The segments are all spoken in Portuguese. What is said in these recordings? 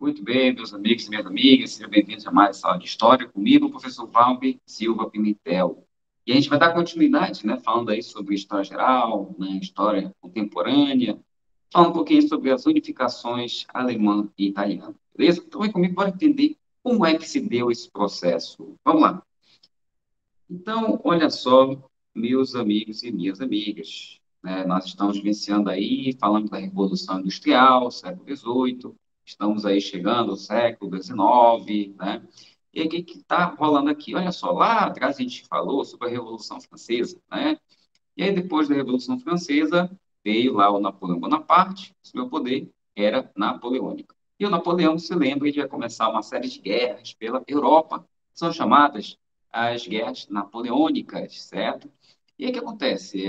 Muito bem, meus amigos e minhas amigas, sejam bem-vindos a mais essa aula de História comigo, o professor Valber Silva Pimentel. E a gente vai dar continuidade, né, falando aí sobre História geral, né, História contemporânea, falando um pouquinho sobre as unificações alemã e italiana, beleza? Então vem comigo para entender como é que se deu esse processo. Vamos lá. Então, olha só, meus amigos e minhas amigas, né, nós estamos vivenciando aí, falando da Revolução Industrial, século XVIII, estamos aí chegando ao século XIX, né? E aí, o que está rolando aqui? Olha só, lá atrás a gente falou sobre a Revolução Francesa, né? E aí, depois da Revolução Francesa, veio lá o Napoleão Bonaparte, o seu poder era napoleônico. E o Napoleão, se lembra, ele ia começar uma série de guerras pela Europa, são chamadas as guerras napoleônicas, certo? E aí o que acontece?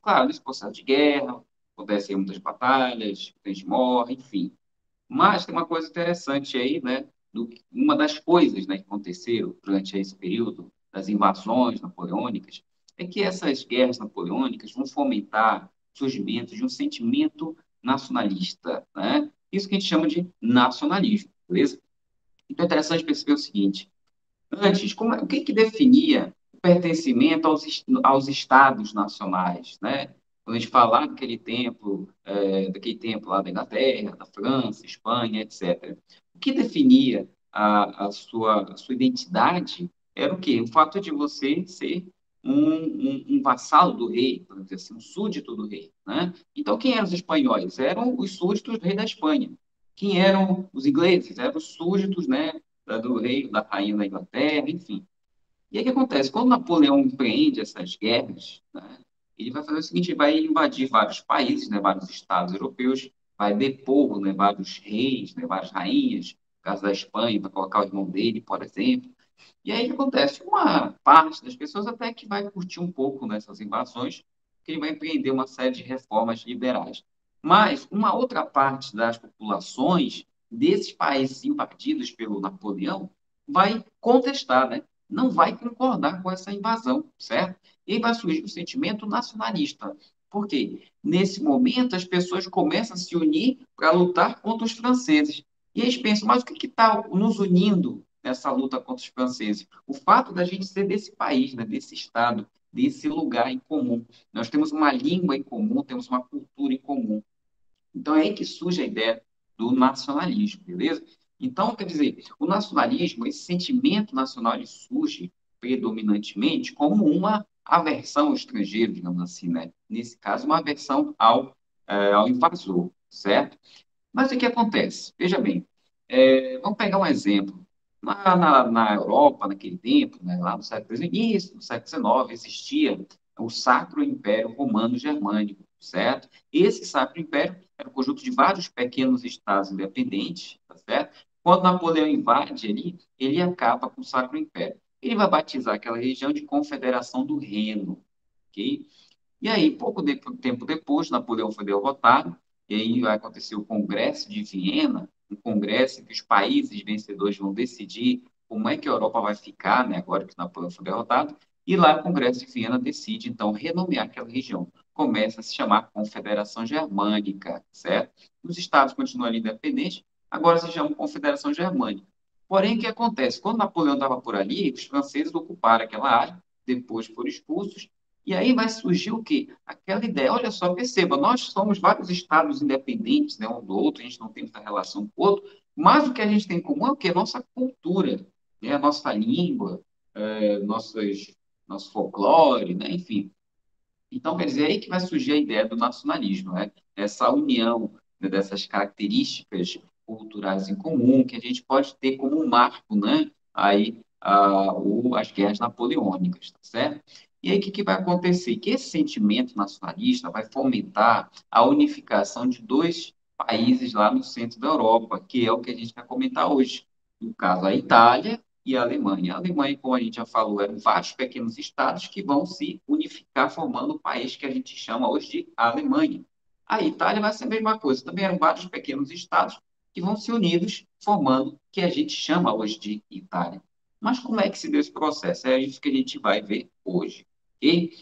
Claro, nesse processo de guerra, acontecem muitas batalhas, muita gente morre, enfim. Mas tem uma coisa interessante aí, né? Uma das coisas, né, que aconteceram durante esse período das invasões napoleônicas é que essas guerras napoleônicas vão fomentar o surgimento de um sentimento nacionalista, né? Isso que a gente chama de nacionalismo, beleza? Então é interessante perceber o seguinte: antes, o que que definia o pertencimento aos estados nacionais, né? Quando a gente fala daquele tempo lá da Inglaterra, da França, Espanha, etc. O que definia a sua identidade era o quê? O fato de você ser um vassalo do rei, vamos dizer assim, um súdito do rei, né? Então, quem eram os espanhóis? Eram os súditos do rei da Espanha. Quem eram os ingleses? Eram os súditos, né, do rei, da rainha da Inglaterra, enfim. E aí o que acontece? Quando Napoleão empreende essas guerras, né, ele vai fazer o seguinte, ele vai invadir vários países, né, vários estados europeus, vai depor, né, vários reis, né, várias rainhas, no caso da Espanha, vai colocar o irmão dele, por exemplo. E aí o que acontece? Uma parte das pessoas até que vai curtir um pouco nessas invasões, que ele vai empreender uma série de reformas liberais. Mas uma outra parte das populações desses países invadidos pelo Napoleão vai contestar, né? Não vai concordar com essa invasão, certo? E aí vai surgir um sentimento nacionalista. Por quê? Nesse momento, as pessoas começam a se unir para lutar contra os franceses. E eles pensam, mas o que está nos unindo nessa luta contra os franceses? O fato da gente ser desse país, né, desse estado, desse lugar em comum. Nós temos uma língua em comum, temos uma cultura em comum. Então é aí que surge a ideia do nacionalismo, beleza? Então, quer dizer, o nacionalismo, esse sentimento nacional, ele surge predominantemente como uma aversão ao estrangeiro, digamos assim, né? Nesse caso, uma aversão ao invasor, certo? Mas o que acontece? Veja bem, vamos pegar um exemplo. Na Europa, naquele tempo, né, lá no século início do século XIX, existia o Sacro Império Romano Germânico, certo? Esse Sacro Império era um conjunto de vários pequenos estados independentes, tá certo? Quando Napoleão invade ali, ele acaba com o Sacro Império. Ele vai batizar aquela região de Confederação do Reno, ok? E aí, tempo depois, Napoleão foi derrotado, e aí vai acontecer o Congresso de Viena, um congresso em que os países vencedores vão decidir como é que a Europa vai ficar, né, agora que Napoleão foi derrotado, e lá o Congresso de Viena decide, então, renomear aquela região. Começa a se chamar Confederação Germânica, certo? Os estados continuam ali independentes, agora se chama Confederação Germânica. Porém, o que acontece? Quando Napoleão estava por ali, os franceses ocuparam aquela área, depois foram expulsos, e aí vai surgir o quê? Aquela ideia, olha só, perceba, nós somos vários estados independentes, né, um do outro, a gente não tem muita relação com o outro, mas o que a gente tem em comum é o quê? Nossa cultura, né, a nossa língua, nosso folclore, né, enfim. Então, quer dizer, é aí que vai surgir a ideia do nacionalismo, né? Essa união, né, dessas características culturais em comum que a gente pode ter como um marco, né? Aí, as guerras napoleônicas, tá certo? E aí, o que, que vai acontecer? Que esse sentimento nacionalista vai fomentar a unificação de dois países lá no centro da Europa, que é o que a gente vai comentar hoje. No caso, a Itália e a Alemanha. A Alemanha, como a gente já falou, eram vários pequenos estados que vão se unificar, formando o país que a gente chama hoje de Alemanha. A Itália vai ser a mesma coisa, também eram vários pequenos estados que vão se unidos, formando o que a gente chama hoje de Itália. Mas como é que se deu esse processo? É isso que a gente vai ver hoje. Ok?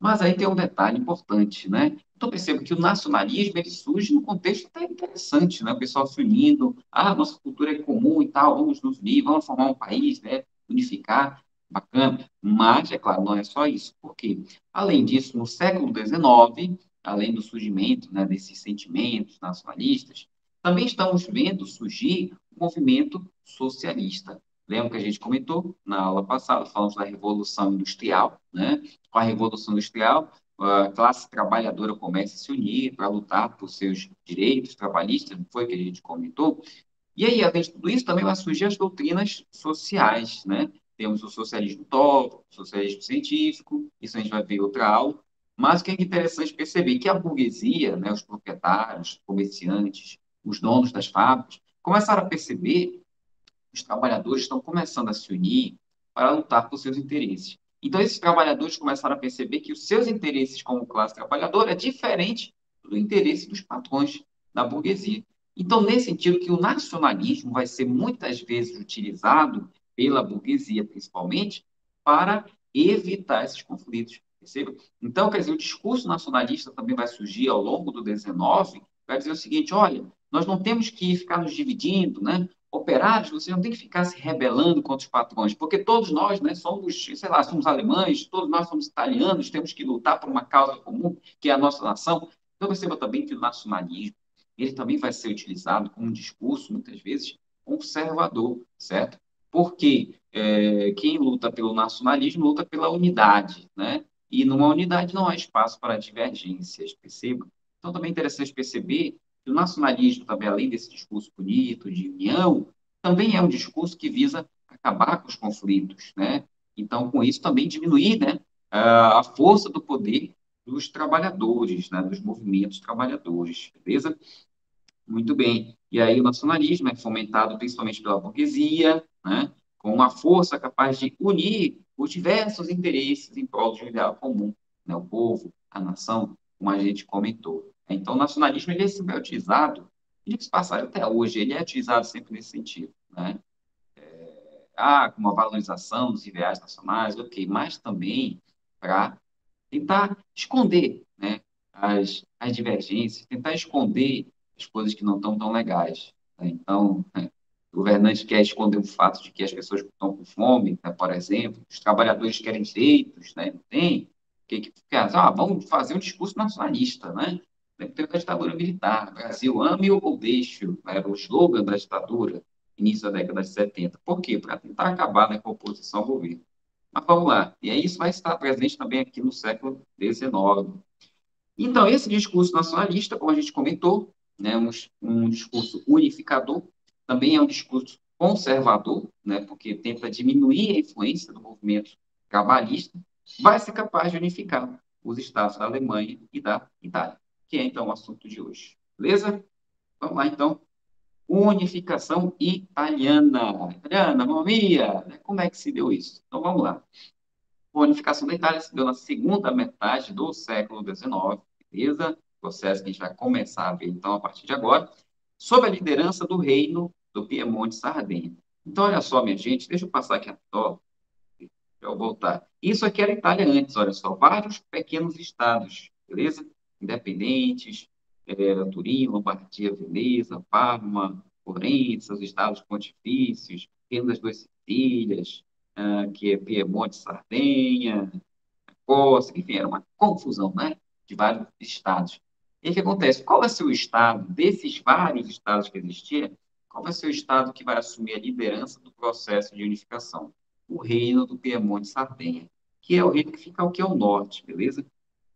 Mas aí tem um detalhe importante, né? Então, perceba que o nacionalismo ele surge num contexto até interessante, né? O pessoal se unindo, nossa cultura é comum e tal, vamos nos unir, vamos formar um país, né? Unificar, bacana. Mas, é claro, não é só isso. Por quê? Além disso, no século XIX, além do surgimento, né, desses sentimentos nacionalistas, também estamos vendo surgir o movimento socialista. Lembra que a gente comentou na aula passada, falamos da Revolução Industrial, né? Com a Revolução Industrial, a classe trabalhadora começa a se unir para lutar por seus direitos trabalhistas, não foi que a gente comentou? E aí, além de tudo isso, também vai surgir as doutrinas sociais, né? Temos o socialismo utópico, o socialismo científico, isso a gente vai ver em outra aula. Mas o que é interessante perceber que a burguesia, né, os proprietários, os comerciantes, os donos das fábricas, começaram a perceber que os trabalhadores estão começando a se unir para lutar por seus interesses. Então, esses trabalhadores começaram a perceber que os seus interesses como classe trabalhadora é diferente do interesse dos patrões da burguesia. Então, nesse sentido que o nacionalismo vai ser muitas vezes utilizado pela burguesia, principalmente, para evitar esses conflitos. Perceba? Então, quer dizer, o discurso nacionalista também vai surgir ao longo do 19, vai dizer o seguinte: olha, nós não temos que ficar nos dividindo, né? Operários, você não tem que ficar se rebelando contra os patrões, porque todos nós, né, somos, sei lá, somos alemães, todos nós somos italianos, temos que lutar por uma causa comum, que é a nossa nação. Então, perceba também que o nacionalismo, ele também vai ser utilizado como um discurso, muitas vezes, conservador, certo? Porque quem luta pelo nacionalismo luta pela unidade, né? E numa unidade não há espaço para divergências, perceba? Então, também é interessante perceber que o nacionalismo, também, além desse discurso bonito de união, também é um discurso que visa acabar com os conflitos, né? Então, com isso, também diminuir, né, a força do poder dos trabalhadores, né, dos movimentos trabalhadores, beleza? Muito bem. E aí o nacionalismo é fomentado principalmente pela burguesia, né, com uma força capaz de unir os diversos interesses em prol de um ideal comum, né, o povo, a nação, como a gente comentou. Então, o nacionalismo ele é sempre utilizado, e de passagem até hoje, ele é utilizado sempre nesse sentido, né? Com uma valorização dos ideais nacionais, ok, mas também para tentar esconder, né, as divergências, tentar esconder as coisas que não estão tão legais, né? Então, o governante quer esconder o fato de que as pessoas estão com fome, né, por exemplo, os trabalhadores querem direitos, né, não tem, vamos fazer um discurso nacionalista, né? Tem a ditadura militar, Brasil ame ou deixe, né, era o slogan da ditadura, início da década de 70. Por quê? Para tentar acabar, né, com a oposição ao governo. Mas vamos lá. E aí isso vai estar presente também aqui no século XIX. Então, esse discurso nacionalista, como a gente comentou, né, um discurso unificador, também é um discurso conservador, né, porque tenta diminuir a influência do movimento trabalhista, vai ser capaz de unificar os estados da Alemanha e da Itália, que é então o assunto de hoje. Beleza? Vamos lá, então. Unificação italiana. Italiana, mamma mia! Como é que se deu isso? Então, vamos lá. A unificação da Itália se deu na segunda metade do século XIX, beleza? Processo que a gente vai começar a ver, então, a partir de agora, sob a liderança do reino do Piemonte Sardenha. Então, olha só, minha gente, deixa eu passar aqui a tela, para eu voltar. Isso aqui era a Itália antes, olha só, vários pequenos estados, beleza? Independentes, Turim, Lombardia, Veneza, Parma, Florença, os estados pontifícios, Reino das Duas Sicílias, que é Piemonte, Sardenha, Corsa, enfim, era uma confusão, né? De vários estados. E o que acontece? Qual vai ser o estado, desses vários estados que existiam, qual vai ser o estado que vai assumir a liderança do processo de unificação? O reino do Piemonte e Sardenha, que é o reino que fica aqui ao norte, beleza?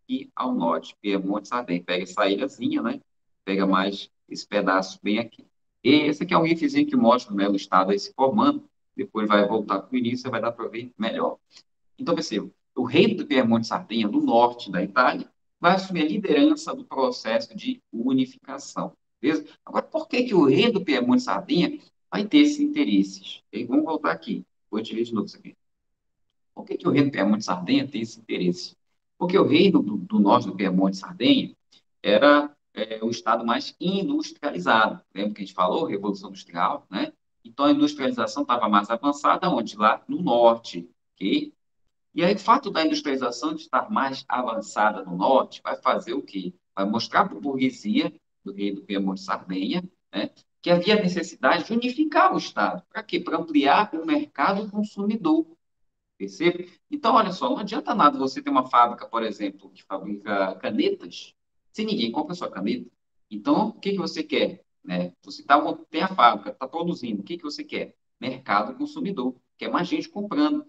E ao norte, Piemonte e Sardenha. Pega essa ilhazinha, né? Pega mais esse pedaço bem aqui. E esse aqui é um riffzinho que mostra, né, o estado aí se formando. Depois vai voltar para o início e vai dar para ver melhor. Então, perceba, o reino do Piemonte e Sardenha, do norte da Itália, vai assumir a liderança do processo de unificação. Beleza? Agora, por que, que o reino do Piemonte e Sardenha vai ter esses interesses? E vamos voltar aqui. Vou te ver de novo isso aqui. Por que, que o reino do Piemonte e Sardenha tem esse interesse? Porque o reino do norte do Piemonte e Sardenha era o estado mais industrializado. Lembra que a gente falou? Revolução Industrial, né? Então, a industrialização estava mais avançada onde? Lá no norte, ok? E aí, o fato da industrialização de estar mais avançada no norte vai fazer o quê? Vai mostrar para a burguesia do rei do Piemonte Sardenha, né, que havia necessidade de unificar o Estado. Para quê? Para ampliar o mercado consumidor. Percebe? Então, olha só, não adianta nada você ter uma fábrica, por exemplo, que fabrica canetas, se ninguém compra a sua caneta. Então, o que que você quer? Né? Você tem a fábrica, está produzindo, o que que você quer? Mercado consumidor, quer mais gente comprando.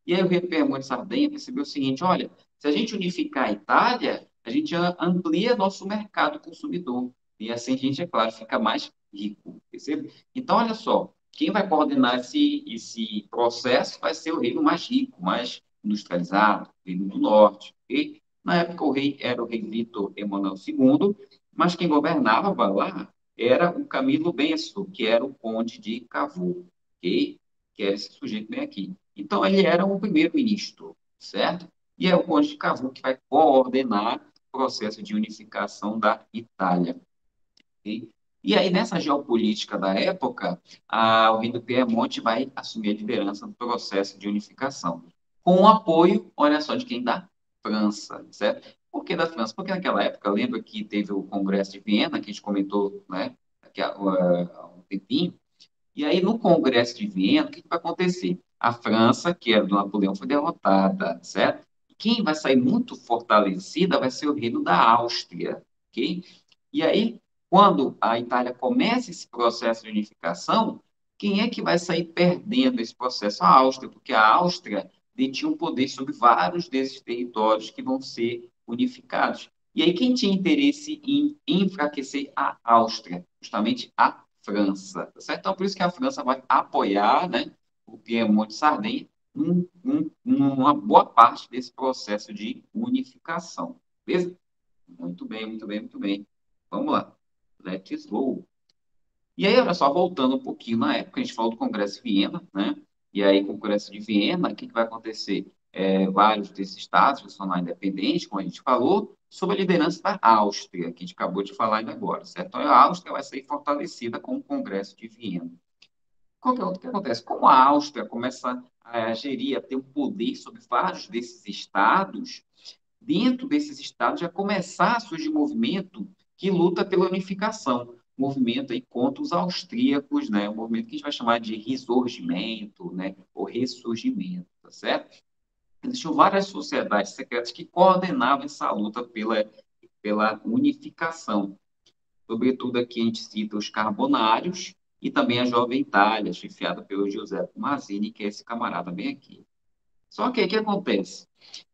E aí o rei Piemonte de Sardenha percebeu o seguinte, olha, se a gente unificar a Itália, a gente amplia nosso mercado consumidor. E assim a gente, é claro, fica mais rico, percebe? Então, olha só, quem vai coordenar esse processo vai ser o reino mais rico, mais industrializado, o reino do norte. Okay? Na época, o rei era o rei Vítor Emanuel II, mas quem governava lá era o Camilo Benso, que era o conde de Cavour, okay? Que era esse sujeito bem aqui. Então, ele era o primeiro-ministro, certo? E é o conde de Cavour que vai coordenar o processo de unificação da Itália. Ok? E aí, nessa geopolítica da época, o rei do Piemonte vai assumir a liderança do processo de unificação, com o apoio, olha só, de quem? Da França, certo? Por que da França? Porque naquela época, lembra que teve o Congresso de Viena, que a gente comentou, né, aqui há um tempinho, e aí no Congresso de Viena, o que que vai acontecer? A França, que era do Napoleão, foi derrotada, certo? Quem vai sair muito fortalecida vai ser o reino da Áustria, ok? E aí, quando a Itália começa esse processo de unificação, quem é que vai sair perdendo esse processo? A Áustria, porque a Áustria detinha um poder sobre vários desses territórios que vão ser unificados. E aí, quem tinha interesse em enfraquecer a Áustria? Justamente a França, tá certo? Então, por isso que a França vai apoiar, né, o Piemonte Sardenha numa boa parte desse processo de unificação. Beleza? Muito bem, muito bem, muito bem. Vamos lá. Let's go. E aí, olha só, voltando um pouquinho na época, a gente falou do Congresso de Viena, né? E aí, com o Congresso de Viena, o que que vai acontecer? Vários desses estados vão se tornar independentes, como a gente falou, sob a liderança da Áustria, que a gente acabou de falar ainda agora, certo? Então, a Áustria vai ser fortalecida com o Congresso de Viena. O que acontece? Como a Áustria começa a gerir, a ter um poder sobre vários desses estados, dentro desses estados já começar a surgir movimento que luta pela unificação, movimento aí contra os austríacos, né? Um movimento que a gente vai chamar de ressurgimento, né? Ou ressurgimento, tá certo? Existiam várias sociedades secretas que coordenavam essa luta pela unificação. Sobretudo aqui a gente cita os carbonários e também a Jovem Itália, chefiada pelo Giuseppe Mazzini, que é esse camarada bem aqui. Só que aí o que acontece?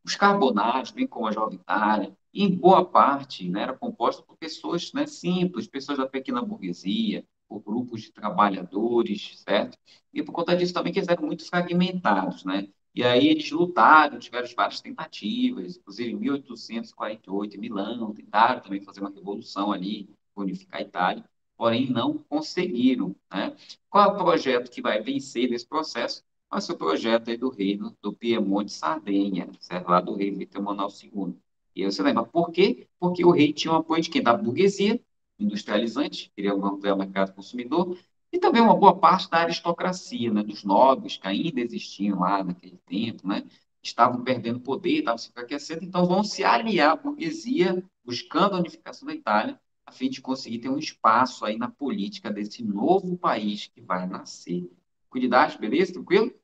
Os carbonários, bem como a Jovem Itália, em boa parte, né, era composta por pessoas, né, simples, pessoas da pequena burguesia, por grupos de trabalhadores, certo? E por conta disso também que eles eram muito fragmentados, né? E aí eles lutaram, tiveram várias tentativas, inclusive em 1848, em Milão, tentaram também fazer uma revolução ali, unificar a Itália, porém não conseguiram, né? Qual é o projeto que vai vencer nesse processo? Mas o projeto aí do reino do Piemonte Sardenha, certo? Lá do rei Vítor Emanuel II. E aí você lembra, por quê? Porque o rei tinha um apoio de quem? Da burguesia, industrializante, queria ampliar o mercado consumidor, e também uma boa parte da aristocracia, né? Dos nobres, que ainda existiam lá naquele tempo, né? Estavam perdendo poder, estavam se enfraquecendo, então vão se aliar à burguesia, buscando a unificação da Itália, a fim de conseguir ter um espaço aí na política desse novo país que vai nascer. Cuidado, beleza? Tranquilo?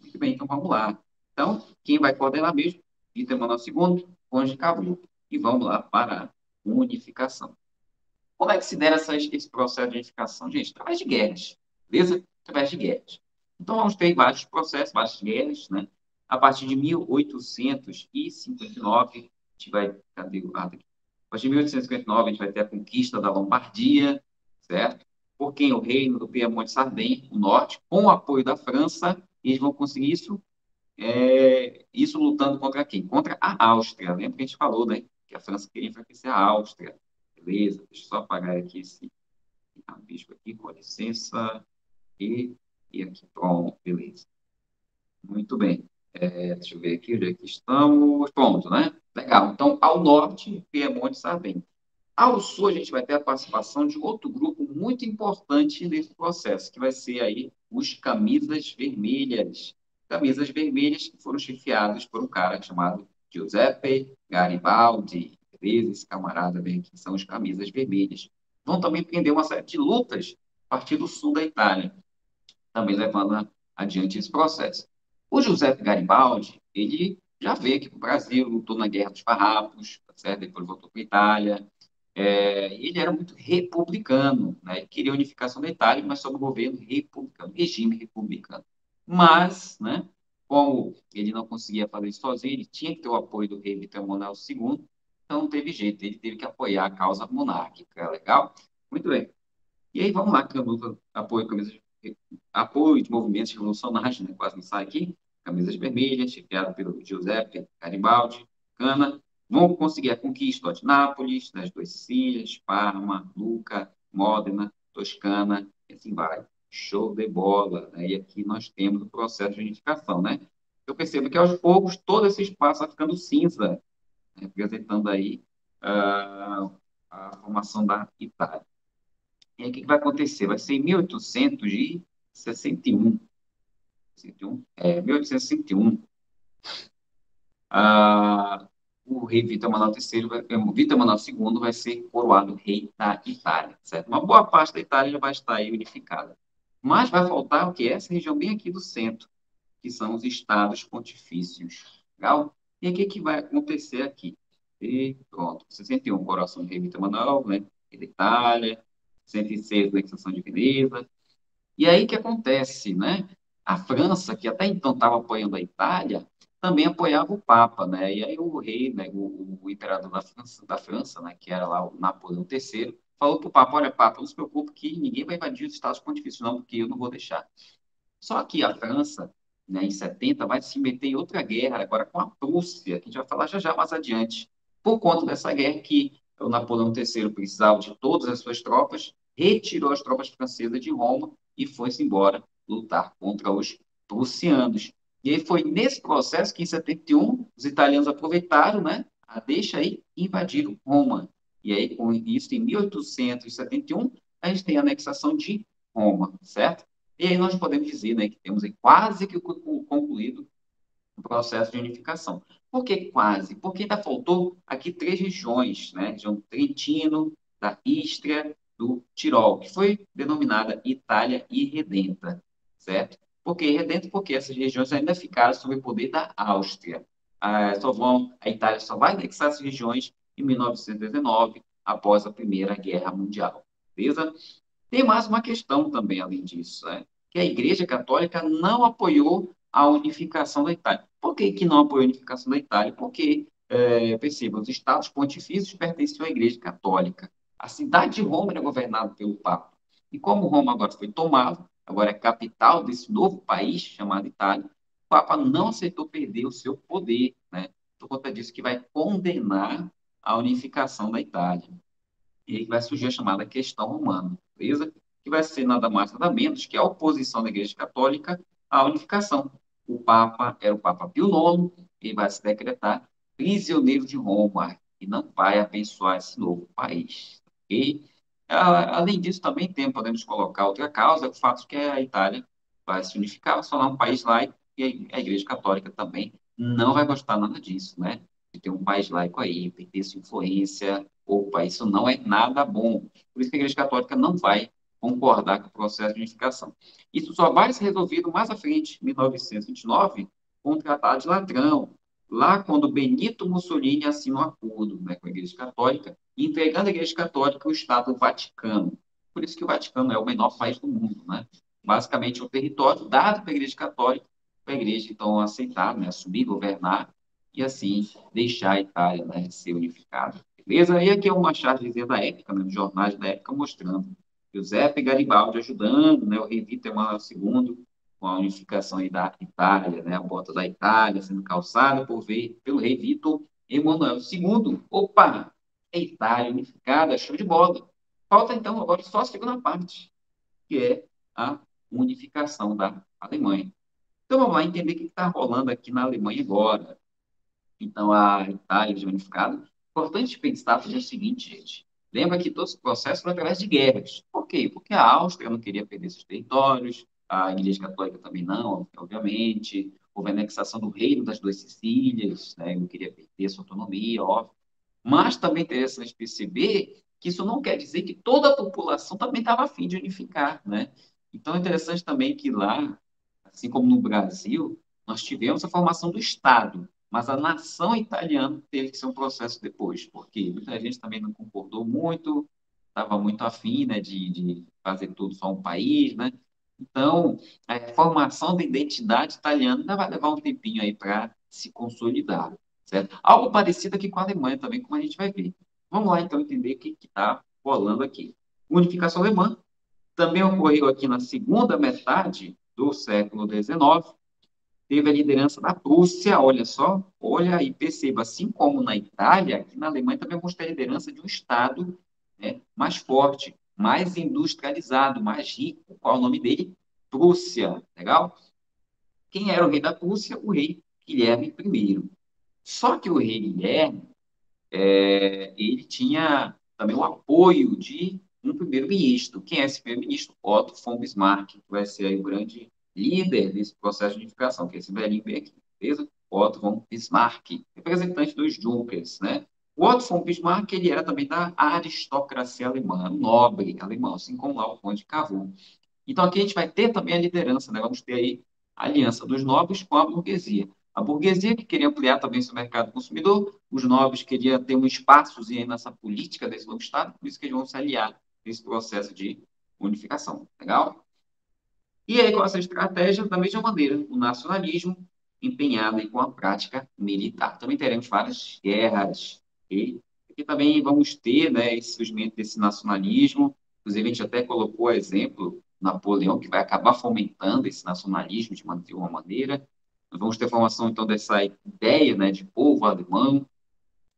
Muito bem, então vamos lá. Então, quem vai coordenar mesmo? Vitor Emanuel II, Conde de Cavour. E vamos lá para a unificação. Como é que se dera esse processo de unificação, gente? Através de guerras, beleza? Através de guerras. Então, vamos ter vários processos, várias guerras, né? A partir de 1859, a gente vai. Cadê o. Tá aqui. A partir de 1859, a gente vai ter a conquista da Lombardia, certo? Por quem? O reino do Piemonte Sardenha, o norte, com o apoio da França, e eles vão conseguir isso, isso lutando contra quem? Contra a Áustria. Lembra que a gente falou, né? Que a França queria enfraquecer a Áustria. Beleza, deixa eu só apagar aqui esse rabisco aqui, com licença. E, e aqui, pronto, beleza. Muito bem. Deixa eu ver aqui onde é que estamos. Pronto, né? Legal. Então, ao norte, Piemonte e Sardenha. Ao sul, a gente vai ter a participação de outro grupo muito importante nesse processo, que vai ser aí os camisas vermelhas. camisas vermelhas que foram chefiadas por um cara chamado Giuseppe Garibaldi. Beleza? Esse camarada bem aqui são as camisas vermelhas. Vão também prender uma série de lutas a partir do sul da Itália, também levando adiante esse processo. O Giuseppe Garibaldi, ele já veio aqui para o Brasil, lutou na Guerra dos Farrapos, tá certo? Depois voltou para a Itália. Ele era muito republicano, né? Ele queria a unificação da Itália, mas sob o governo republicano, regime republicano. Mas, né, como ele não conseguia fazer isso sozinho, ele tinha que ter o apoio do rei Vítor Emanuel II, então não teve jeito, ele teve que apoiar a causa monárquica, legal? Muito bem. E aí, vamos lá, camisa, apoio de movimentos revolucionários, né? Quase não sai aqui. Camisas vermelhas, chefiado pelo Giuseppe Garibaldi, Cana, vão conseguir a conquista de Nápoles, das duas Sicílias, Parma, Lucca, Módena, Toscana, e assim vai. Show de bola, né? E aqui nós temos o processo de unificação, né? Eu percebo que aos poucos todo esse espaço vai ficando cinza, né? Representando aí a formação da Itália. E aí, o que vai acontecer? Vai ser em 1861, 1861, ah, o rei Vítor Emanuel III, Vítor Emanuel II vai ser coroado rei da Itália, certo? Uma boa parte da Itália já vai estar aí unificada. Mas vai faltar o que é essa região bem aqui do centro, que são os estados pontifícios. Legal? E aí, o que vai acontecer aqui? E pronto, 61, coroação do rei Vítor Emanuel, né? Rei da Itália, 106, anexação de Veneza. E aí, o que acontece, né? A França, que até então estava apoiando a Itália, também apoiava o Papa, né? E aí o rei, né, o imperador da França, né, que era lá o Napoleão III, falou para o Papa, olha, Papa, não se preocupe que ninguém vai invadir os Estados Pontifícios, não, porque eu não vou deixar. Só que a França, né, em 70, vai se meter em outra guerra, agora com a Prússia, que a gente vai falar já já mais adiante. Por conta dessa guerra que o Napoleão III precisava de todas as suas tropas, retirou as tropas francesas de Roma e foi-se embora lutar contra os prussianos. E aí foi nesse processo que, em 71, os italianos aproveitaram, né, a deixa aí e invadiram Roma. E aí, com isso, em 1871, a gente tem a anexação de Roma, certo? E aí nós podemos dizer, né, que temos aí quase que concluído o processo de unificação. Por que quase? Porque ainda faltou aqui três regiões, né? Região do Trentino, da Istria, do Tirol, que foi denominada Itália Irredenta, certo? Por que irredenta? Porque essas regiões ainda ficaram sob o poder da Áustria. A Itália só vai anexar essas regiões em 1919, após a Primeira Guerra Mundial. Beleza? Tem mais uma questão também, além disso, né? Que a Igreja Católica não apoiou a unificação da Itália. Por que, que não apoiou a unificação da Itália? Porque, perceba, os estados pontifícios pertenciam à Igreja Católica. A cidade de Roma era governada pelo Papa. E como Roma agora foi tomada, agora é capital desse novo país chamado Itália, o Papa não aceitou perder o seu poder, né? Por conta disso que vai condenar a unificação da Itália. E aí vai surgir a chamada questão romana, beleza? Que vai ser nada mais, nada menos que a oposição da Igreja Católica à unificação. O Papa era o Papa Pio IX, e vai se decretar prisioneiro de Roma e não vai abençoar esse novo país. E, além disso, também podemos colocar outra causa, o fato de que a Itália vai se unificar, vai se tornar um país laico, e a Igreja Católica também não vai gostar nada disso, né? De ter um país laico aí, perder sua influência. Opa, isso não é nada bom. Por isso que a Igreja Católica não vai concordar com o processo de unificação. Isso só vai ser resolvido mais à frente, em 1929, com o Tratado de Latrão, lá quando Benito Mussolini assina um acordo, né, com a Igreja Católica, entregando à Igreja Católica o Estado Vaticano. Por isso que o Vaticano é o menor país do mundo, né? Basicamente, é um território dado para a Igreja Católica, para a Igreja, então, aceitar, né, assumir, governar, e assim deixar a Itália, né, ser unificada. Beleza? E aqui é uma chargezinha da época, né, dos jornais da época, mostrando Giuseppe Garibaldi ajudando, né, o rei Vítor Emanuel II com a unificação aí da Itália, né, a bota da Itália sendo calçada pelo rei Vítor Emanuel II. Opa! A Itália unificada, show de bola. Falta então agora só a segunda parte, que é a unificação da Alemanha. Então vamos lá entender o que está rolando aqui na Alemanha agora. Então, a Itália já unificada. Importante pensar fazer o seguinte, gente. Lembra que todo esse processo foi através de guerras. Por quê? Porque a Áustria não queria perder seus territórios, a Igreja Católica também não, obviamente. houve a anexação do Reino das Duas Sicílias, né? Não queria perder sua autonomia, óbvio. Mas também é interessante perceber que isso não quer dizer que toda a população também estava a fim de unificar, né? Então é interessante também que lá, assim como no Brasil, nós tivemos a formação do Estado, mas a nação italiana teve que ser um processo depois, porque muita gente também não concordou muito, estava muito afim, né, de fazer tudo só um país, né? Então, a formação da identidade italiana ainda vai levar um tempinho aí para se consolidar, certo? Algo parecido aqui com a Alemanha também, como a gente vai ver. Vamos lá, então, entender o que está rolando aqui. Unificação alemã também ocorreu aqui na segunda metade do século XIX, teve a liderança da Prússia, olha só, olha e perceba, assim como na Itália, aqui na Alemanha também vamos ter a liderança de um Estado, né, mais forte, mais industrializado, mais rico. Qual é o nome dele? Prússia, legal? Quem era o rei da Prússia? O rei Guilherme I. Só que o rei Guilherme, ele tinha também o apoio de um primeiro-ministro. Quem é esse primeiro-ministro? Otto von Bismarck, que vai ser aí o grande líder desse processo de unificação, que é esse velhinho bem aqui, beleza? Otto von Bismarck, representante dos Junkers, né? O Otto von Bismarck, ele era também da aristocracia alemã, nobre alemão, assim como lá o Conde Cavour. Então, aqui a gente vai ter também a liderança, né? Vamos ter aí a aliança dos nobres com a burguesia. A burguesia que queria ampliar também seu mercado consumidor, os nobres queriam ter um espaçozinho aí nessa política desse novo Estado, por isso que eles vão se aliar nesse processo de unificação. Legal? E aí, com essa estratégia, da mesma maneira, o nacionalismo empenhado aí com a prática militar. Também teremos várias guerras, e aqui também vamos ter, né, esse surgimento desse nacionalismo. Inclusive, a gente até colocou exemplo Napoleão, que vai acabar fomentando esse nacionalismo de uma maneira. Nós vamos ter a formação, então, dessa ideia, né, de povo alemão.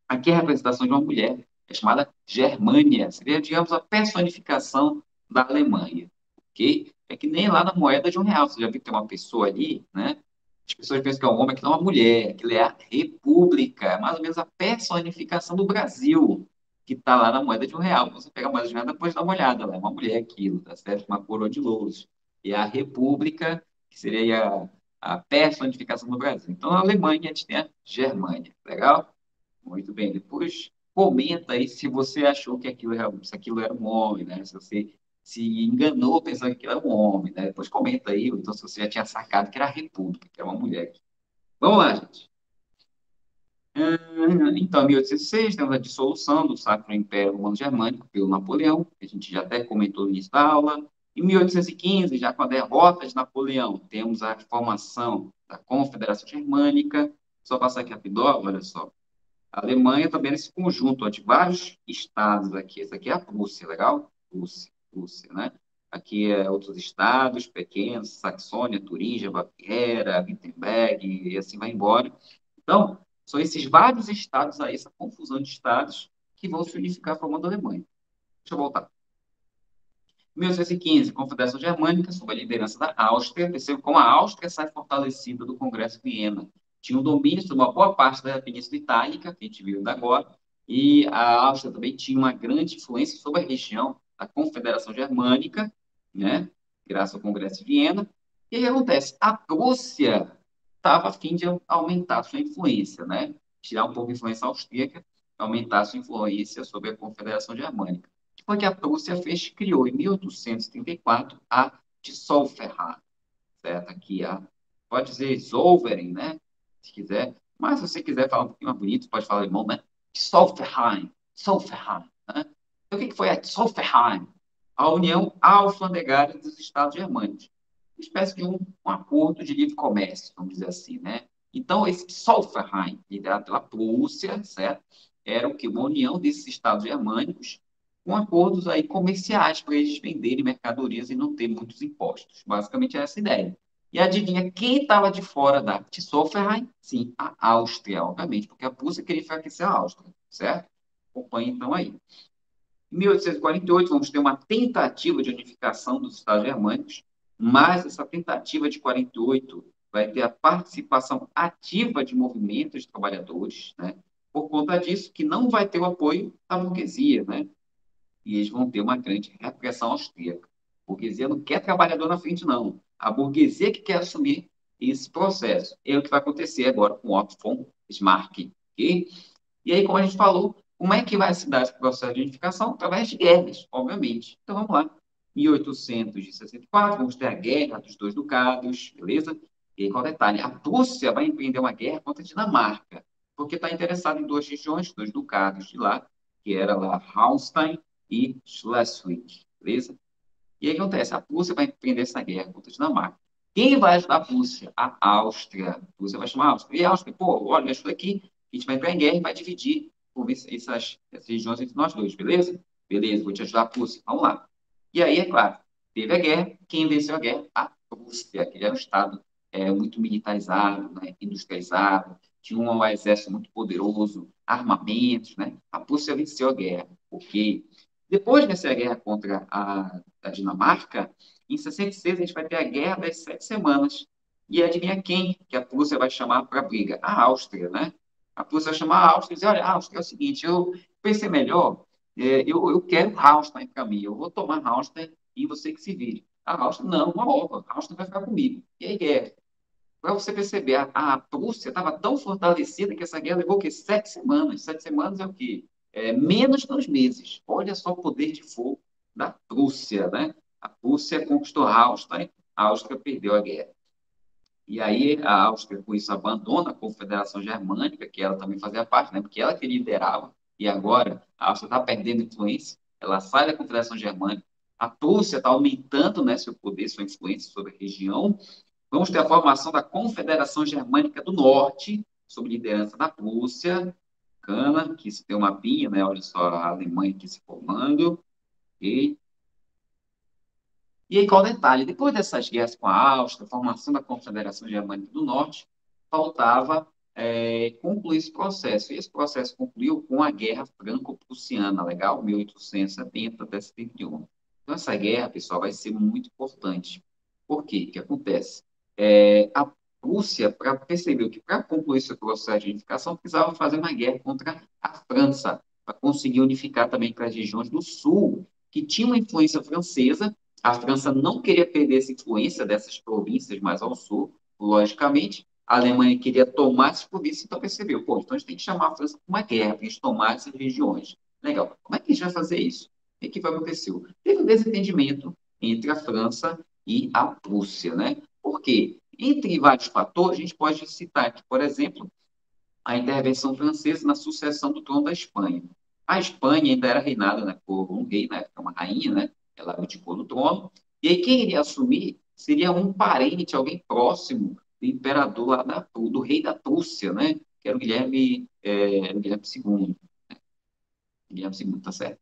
Aqui é a representação de uma mulher, é chamada Germânia, seria, digamos, a personificação da Alemanha, ok? É que nem lá na moeda de R$ 1, você já viu que tem uma pessoa ali, né? As pessoas pensam que é um homem, aquilo é uma mulher, aquilo é a República, é mais ou menos a personificação do Brasil, que está lá na moeda de R$ 1. Você pega a moeda de R$ 1, depois dá uma olhada, lá é uma mulher aquilo, tá certo? Uma coroa de louros. E a República, que seria a personificação do Brasil. Então, na Alemanha, a gente tem a Germânia, legal? Muito bem. Depois comenta aí se você achou que se aquilo era um homem, né? Se você se enganou pensando que aquilo era um homem, né? Depois comenta aí, ou então se você já tinha sacado que era a República, que era uma mulher. Vamos lá, gente. Então, em 1806, temos a dissolução do Sacro Império Romano-Germânico pelo Napoleão, que a gente já até comentou no início da aula. Em 1815, já com a derrota de Napoleão, temos a formação da Confederação Germânica. Só passar aqui rapidão, olha só. A Alemanha também é nesse conjunto ó, de vários estados aqui. Esse aqui é a Prússia, legal? Prússia, né? Aqui é outros estados pequenos, Saxônia, Turingia, Baviera, Wittenberg, e assim vai embora. Então, são esses vários estados aí, essa confusão de estados, que vão se unificar formando a Alemanha. Deixa eu voltar. 1815, Confederação Germânica, sob a liderança da Áustria, perceba como a Áustria sai fortalecida do Congresso de Viena. Tinha um domínio sobre uma boa parte da Península Itálica, que a gente viu ainda agora, e a Áustria também tinha uma grande influência sobre a região da Confederação Germânica, né, graças ao Congresso de Viena. E aí acontece, a Prússia estava a fim de aumentar sua influência, né, tirar um pouco a influência austríaca, aumentar sua influência sobre a Confederação Germânica foi que a Prússia fez, criou em 1834 a Zollverein, certo? Aqui pode dizer Zollverein, né? Se quiser, mas se você quiser falar um pouquinho mais bonito, pode falar alemão, né? Zollverein, Zollverein, né? Então, o que foi a Zollverein? A União Alfandegária dos Estados Germânicos. Uma espécie de um acordo de livre comércio, vamos dizer assim, né? Então, esse Zollverein, liderado pela Prússia, certo? Era o que? Uma união desses Estados germânicos com acordos aí comerciais para eles venderem mercadorias e não ter muitos impostos. Basicamente é essa a ideia. E adivinha quem estava de fora da Zollverein? Sim, a Áustria, obviamente, porque a Prússia queria enfraquecer a Áustria, certo? Acompanhe então aí. Em 1848, vamos ter uma tentativa de unificação dos Estados germânicos, mas essa tentativa de 48 vai ter a participação ativa de movimentos de trabalhadores, né? Por conta disso, que não vai ter o apoio da burguesia, né? E eles vão ter uma grande repressão austríaca. A burguesia não quer trabalhador na frente, não. A burguesia que quer assumir esse processo. É o que vai acontecer agora com o Otto von Bismarck, ok? E aí, como a gente falou, como é que vai se dar esse processo de unificação? Através de guerras, obviamente. Então, vamos lá. Em 1864, vamos ter a Guerra dos Dois Ducados, beleza? E aí, qual o detalhe? A Prússia vai empreender uma guerra contra a Dinamarca, porque está interessada em duas regiões, dois ducados de lá, que era lá Hallstein e Schleswig, beleza? E aí, o que acontece? A Prússia vai empreender essa guerra contra a Dinamarca. Quem vai ajudar a Prússia? A Áustria. A Prússia vai chamar a Áustria. E a Áustria, pô, olha, me ajuda aqui. A gente vai entrar em guerra e vai dividir essas regiões entre nós dois, beleza? Beleza, vou te ajudar a Prússia. Vamos lá. E aí, é claro, teve a guerra. Quem venceu a guerra? A Prússia, que era um estado muito militarizado, né, industrializado, tinha um exército muito poderoso, armamentos, né? A Prússia venceu a guerra, porque depois de vencer a guerra contra a Dinamarca, em 66 a gente vai ter a Guerra das Sete Semanas. E adivinha quem que a Prússia vai chamar para a briga? A Áustria, né? A Prússia vai chamar a Áustria e dizer, olha, Áustria, é o seguinte, eu pensei melhor, eu quero Hallstein para mim, eu vou tomar Hallstein e você que se vire. A Áustria, não, uma honra, a Áustria vai ficar comigo. E aí, guerra. Para você perceber, a Prússia estava tão fortalecida que essa guerra levou o quê? 7 semanas. 7 semanas é o quê? Menos de 2 meses. Olha só o poder de fogo da Prússia, né? A Prússia conquistou Hallstein, a Áustria perdeu a guerra. E aí a Áustria, com isso, abandona a Confederação Germânica, que ela também fazia parte, né? Porque ela que liderava, e agora a Áustria está perdendo influência, ela sai da Confederação Germânica, a Prússia está aumentando, né, seu poder, sua influência sobre a região. Vamos ter a formação da Confederação Germânica do Norte, sob liderança da Prússia, Cana, que se tem uma mapinha, né? Olha só a Alemanha aqui se formando. Ok? E aí, qual o detalhe? Depois dessas guerras com a Áustria, a formação da Confederação Germânica do Norte, faltava concluir esse processo. E esse processo concluiu com a Guerra Franco-Prussiana, legal? 1870 até 71. Então, essa guerra, pessoal, vai ser muito importante. Por quê? O que acontece? A Prússia, para perceber que para concluir esse processo de unificação, precisava fazer uma guerra contra a França, para conseguir unificar também para as regiões do sul, que tinham influência francesa. A França não queria perder essa influência dessas províncias mais ao sul, logicamente. A Alemanha queria tomar essas províncias, então percebeu, pô, então a gente tem que chamar a França para uma guerra, para a gente tomar essas regiões. Legal. Como é que a gente vai fazer isso? O que aconteceu? Teve um desentendimento entre a França e a Prússia, né? Por quê? Entre vários fatores, a gente pode citar aqui, por exemplo, a intervenção francesa na sucessão do trono da Espanha. A Espanha ainda era reinada, né, por um rei, na época, uma rainha, né? Ela abdicou no trono. E aí quem iria assumir seria um parente, alguém próximo do imperador lá do rei da Prússia, né? Que era o Guilherme II. Guilherme II, tá certo?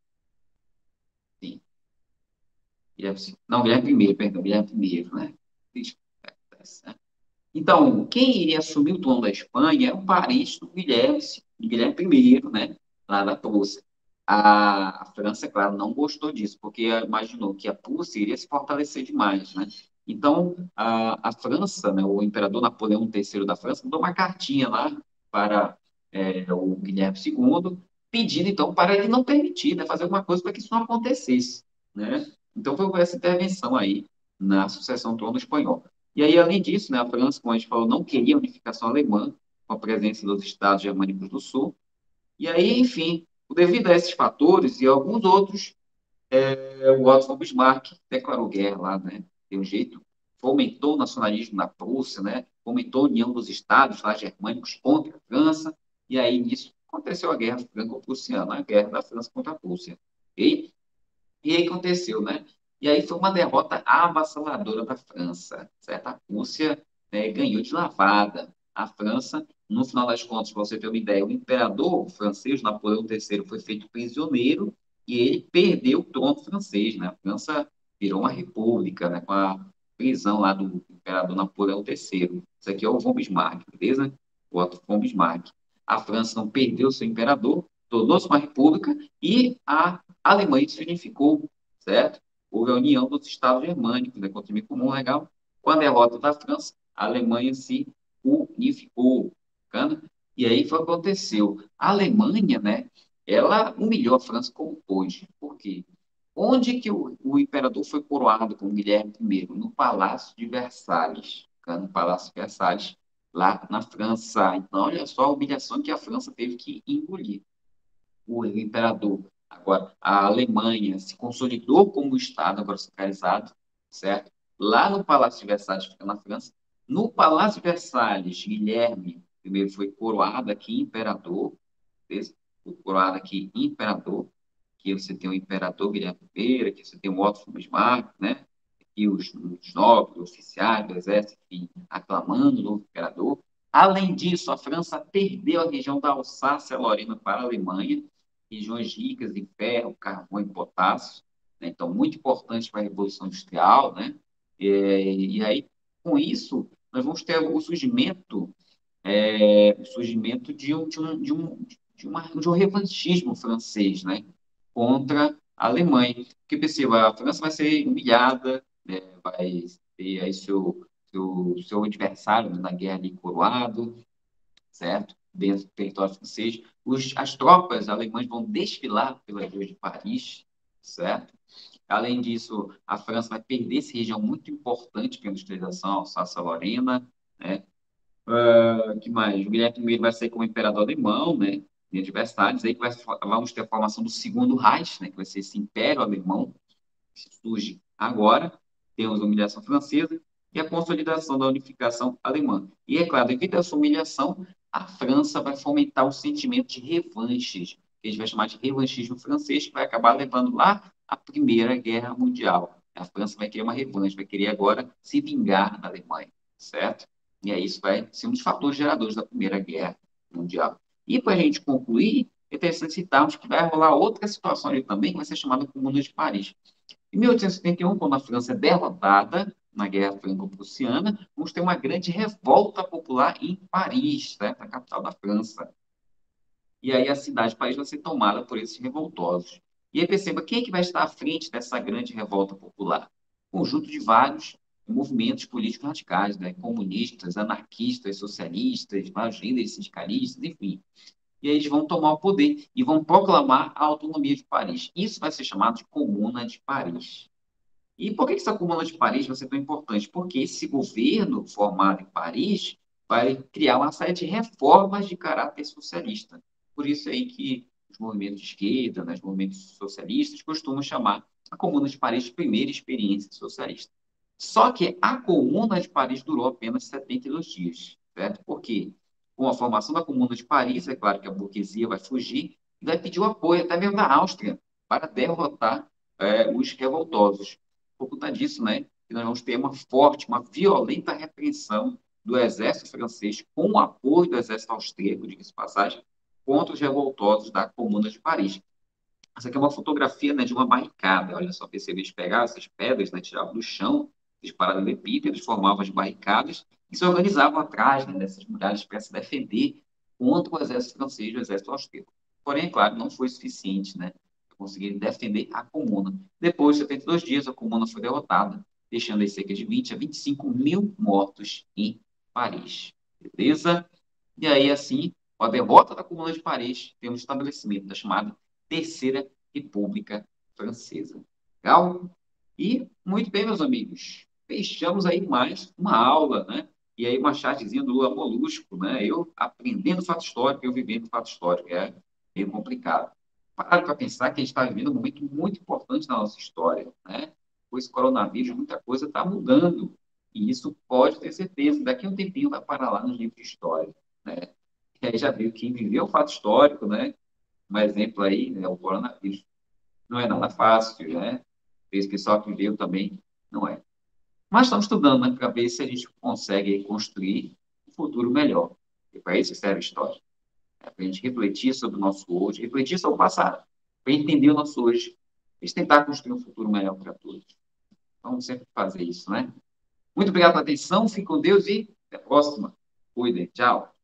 Sim. Não, Guilherme I, perdão, Guilherme I, né? Então, quem iria assumir o trono da Espanha é um parente do Guilherme I, né, lá da Prússia. A França, é claro, não gostou disso, porque imaginou que a Prússia iria se fortalecer demais, né? Então, a França, né, o imperador Napoleão III da França, mandou uma cartinha lá para o Guilherme II, pedindo, então, para ele não permitir, né, fazer alguma coisa para que isso não acontecesse, né? Então, foi essa intervenção aí na sucessão do trono espanhol. E aí, além disso, né, a França, como a gente falou, não queria a unificação alemã, com a presença dos estados germânicos do sul. E aí, enfim, devido a esses fatores e alguns outros, o Otto von Bismarck declarou guerra lá, né? Deu jeito, fomentou o nacionalismo na Prússia, né? Fomentou a união dos estados lá germânicos contra a França. E aí, nisso, aconteceu a guerra franco-prussiana, a guerra da França contra a Prússia. Ok? E aí aconteceu, né? E aí foi uma derrota avassaladora da França, certo? A Rússia, né, ganhou de lavada. A França, no final das contas, para você ter uma ideia, o imperador francês, Napoleão III, foi feito prisioneiro e ele perdeu o trono francês, né? A França virou uma república, né, com a prisão lá do imperador Napoleão III. Isso aqui é o von Bismarck, beleza? O Otto von Bismarck. A França não perdeu seu imperador, tornou-se uma república e a Alemanha se unificou, certo? Houve a união dos Estados germânicos, né, com o time comum legal. Com a derrota da França, a Alemanha se unificou. Bacana? E aí foi o que aconteceu. A Alemanha, né, ela humilhou a França como pôde. Por quê? Onde que o imperador foi coroado com Guilherme I? No Palácio de Versalhes. fica no Palácio Versalhes, lá na França. Então, olha só a humilhação que a França teve que engolir. O imperador. Agora, a Alemanha se consolidou como Estado, agora centralizado, certo? Lá no Palácio de Versalhes, fica na França. No Palácio de Versalhes, Guilherme primeiro foi coroado aqui imperador, beleza? Foi coroado aqui imperador, que você tem o imperador Guilherme I, que você tem o Otto von Bismarck, né? E os nobres, oficiais do exército, enfim, aclamando o novo imperador. Além disso, a França perdeu a região da Alsácia-Lorena para a Alemanha, regiões ricas em ferro, carvão e potássio, né? Então, muito importante para a Revolução Industrial, né? E aí, com isso, nós vamos ter o surgimento de um revanchismo francês, né? Contra a Alemanha. Porque perceba, a França vai ser humilhada, né? Vai ter aí seu adversário na guerra ali coroado, certo? Dentro do território francês. As tropas alemãs vão desfilar pelas ruas de Paris, certo? Além disso, a França vai perder essa região muito importante para a industrialização, Alsácia-Lorena, né? Que mais? O Guilherme I vai ser como imperador alemão, né? Em adversários, aí que vamos ter a formação do segundo Reich, né? Que vai ser esse império alemão que surge agora. Temos a humilhação francesa e a consolidação da unificação alemã. E, é claro, devido a essa humilhação, a França vai fomentar o sentimento de revanches, que a gente vai chamar de revanchismo francês, que vai acabar levando lá à Primeira Guerra Mundial. A França vai querer uma revanche, vai querer agora se vingar da Alemanha, certo? E aí isso vai ser um dos fatores geradores da Primeira Guerra Mundial. E para a gente concluir, é interessante citarmos que vai rolar outra situação ali também, que vai ser chamada Comuna de Paris. Em 1871, quando a França é derrotada na Guerra Franco-Prussiana, vamos ter uma grande revolta popular em Paris, certo? A capital da França. E aí a cidade de Paris vai ser tomada por esses revoltosos. E aí perceba quem é que vai estar à frente dessa grande revolta popular? Conjunto de vários movimentos políticos radicais, né? Comunistas, anarquistas, socialistas, vários líderes sindicalistas, enfim. E aí eles vão tomar o poder e vão proclamar a autonomia de Paris. Isso vai ser chamado de Comuna de Paris. E por que essa Comuna de Paris vai ser tão importante? Porque esse governo formado em Paris vai criar uma série de reformas de caráter socialista. Por isso aí que os movimentos de esquerda, né, os movimentos socialistas, costumam chamar a Comuna de Paris de primeira experiência socialista. Só que a Comuna de Paris durou apenas 72 dias, certo? Porque com a formação da Comuna de Paris, é claro que a burguesia vai fugir e vai pedir o apoio até mesmo da Áustria para derrotar os revoltosos. Por conta disso, né, que nós vamos ter uma forte, uma violenta repressão do exército francês com o apoio do exército austríaco, diga-se de passagem, contra os revoltosos da Comuna de Paris. Essa aqui é uma fotografia, né, de uma barricada. Olha só, percebi, eles pegavam essas pedras, né, tiravam do chão, esses paralelepípedos, formavam as barricadas e se organizavam atrás, né, dessas muralhas para se defender contra o exército francês e o exército austríaco. Porém, é claro, não foi suficiente, né, para conseguir defender a Comuna. Depois de 72 dias, a Comuna foi derrotada, deixando aí cerca de 20 a 25 mil mortos em Paris. Beleza? E aí, assim, com a derrota da Comuna de Paris, temos o estabelecimento da chamada Terceira República Francesa. Legal? E, muito bem, meus amigos, fechamos aí mais uma aula, né? E aí uma chargezinha do Lula Molusco, né? Eu aprendendo fato histórico, eu vivendo fato histórico. É meio complicado. Para pensar que a gente está vivendo um momento muito importante na nossa história, né? Com esse coronavírus, muita coisa está mudando. E isso pode ter certeza, daqui a um tempinho vai parar lá nos livros de história, né? E aí já viu quem viveu o fato histórico, né? Um exemplo aí, né, o coronavírus. Não é nada fácil, né? Esse pessoal que viveu também não é. Mas estamos estudando, né, para ver se a gente consegue construir um futuro melhor. E para isso serve a história. É para a gente refletir sobre o nosso hoje, refletir sobre o passado, para entender o nosso hoje e tentar construir um futuro melhor para todos. Vamos sempre fazer isso, né? Muito obrigado pela atenção, fique com Deus e até a próxima. Cuidem, tchau.